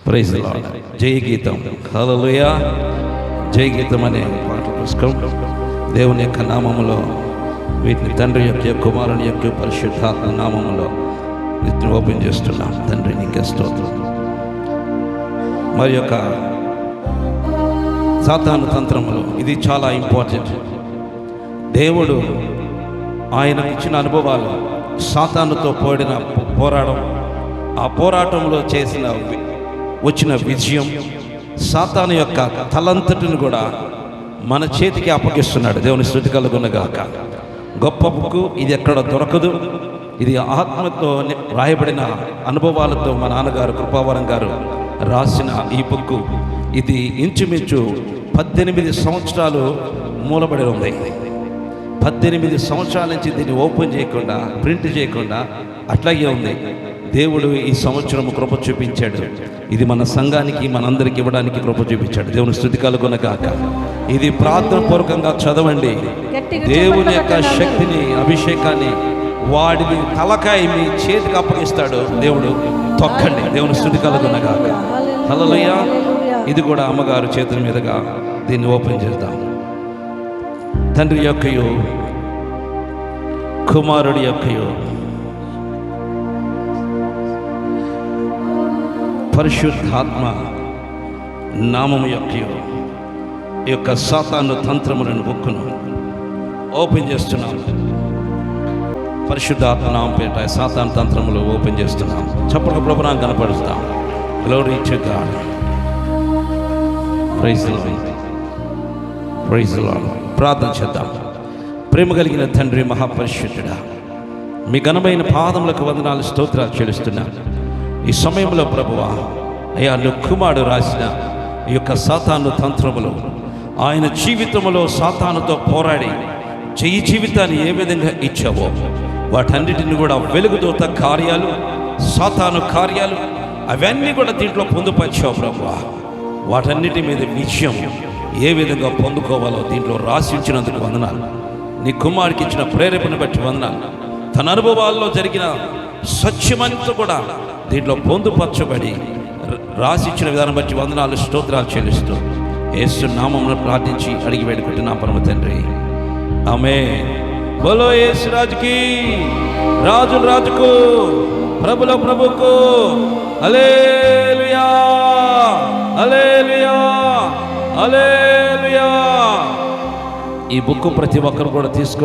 Praise the lord. జయ గీతం, హల్లెలూయా. జయ గీతం అనే పాట పుస్తకం దేవుని యొక్క నామములో వీటిని తండ్రి యొక్క కుమారుని యొక్క పరిశుద్ధాత్మ నామములో వీటిని ఓపెన్ చేస్తున్నాం. తండ్రి నీకే స్తోత్రం. మరి యొక్క సాతాను తంత్రములు ఇది చాలా ఇంపార్టెంట్. దేవుడు ఆయనకు ఇచ్చిన అనుభవాలు, సాతానుతో పోరాడం, ఆ పోరాటంలో వచ్చిన విజయం, సాతాను యొక్క తలంతటిని కూడా మన చేతికి అప్పగిస్తున్నాడు. దేవుని స్తుతి కలుగునగాక. గొప్ప బుక్కు ఇది, ఎక్కడ దొరకదు. ఇది ఆత్మతో రాయబడిన అనుభవాలతో మా నాన్నగారు కృపావరం గారు రాసిన ఈ బుక్కు. ఇది ఇంచుమించు 18 సంవత్సరాలు మూలబడి ఉంది. 18 సంవత్సరాల నుంచి దీన్ని ఓపెన్ చేయకుండా, ప్రింట్ చేయకుండా అట్లాగే ఉంది. దేవుడు ఈ సంవత్సరం కృప చూపించాడు. ఇది మన సంఘానికి, మనందరికి ఇవ్వడానికి కృప చూపించాడు. దేవుని స్తుతి కలుగునగాక. ఇది ప్రార్థన పూర్వకంగా చదవండి. దేవుని యొక్క శక్తిని, అభిషేకాన్ని, వాడిని తలకాయ మీ చేతికి అప్పగిస్తాడు దేవుడు. తొక్కండి. దేవుని స్తుతి కలుగునగాక. హల్లెలూయా. ఇది కూడా అమ్మగారు చేతుల మీదుగా దీన్ని ఓపెన్ చేద్దాం. తండ్రి యొక్కయు కుమారుడి యొక్కయు పరిశుద్ధాత్మ నామము యొక్కయు ఈ యొక్క సాతాను తంత్రములను బుక్కును ఓపెన్ చేస్తున్నాం. పరిశుద్ధాత్మ నామం పేట సాతాను తంత్రములు ఓపెన్ చేస్తున్నాం. చప్పక ప్రభునాం కనపరుస్తాం. Glory to God. Praise the Lord. Praise the Lord. ప్రార్థన చేద్దాం. ప్రేమ కలిగిన తండ్రి, మహాపరిశుద్ధుడా, మీ ఘనమైన పాదములకు వందనాలు, స్తోత్రాలు చెల్లిస్తున్నా. ఈ సమయంలో ప్రభువా, అయ్యా, నువ్వు కుమారుడు రాసిన ఈ యొక్క సాతాను తంత్రములు, ఆయన జీవితంలో సాతానుతో పోరాడి చెయ్యి జీవితాన్ని ఏ విధంగా ఇచ్చావో వాటన్నిటిని కూడా వెలుగుదూత కార్యాలు, సాతాను కార్యాలు అవన్నీ కూడా దీంట్లో పొందుపరిచావు ప్రభువా. వాటన్నిటి మీద విజయం ఏ విధంగా పొందుకోవాలో దీంట్లో రాసించినందుకు వందనాలు. నీ కుమారుడికి ఇచ్చిన ప్రేరేపణ బట్టి వందనాలు. తన అనుభవాల్లో జరిగిన సత్యమంతా కూడా దీంట్లో పొందుపరచబడి రాసిచ్చిన విధానం బట్టి వందనాలు, స్తోత్రాలు చెల్లిస్తూ యేసు నామమున ప్రార్థించి అడిగి వేడుకుంటున్నాం పరమ తండ్రి. ఆమేన్. బోలో యేసు రాజుకి, రాజుల రాజుకు, ప్రభుల ప్రభుకు. హల్లెలూయా, హల్లెలూయా, హల్లెలూయా. ఈ బుక్ ప్రతి ఒక్కరు కూడా తీసుకోండి.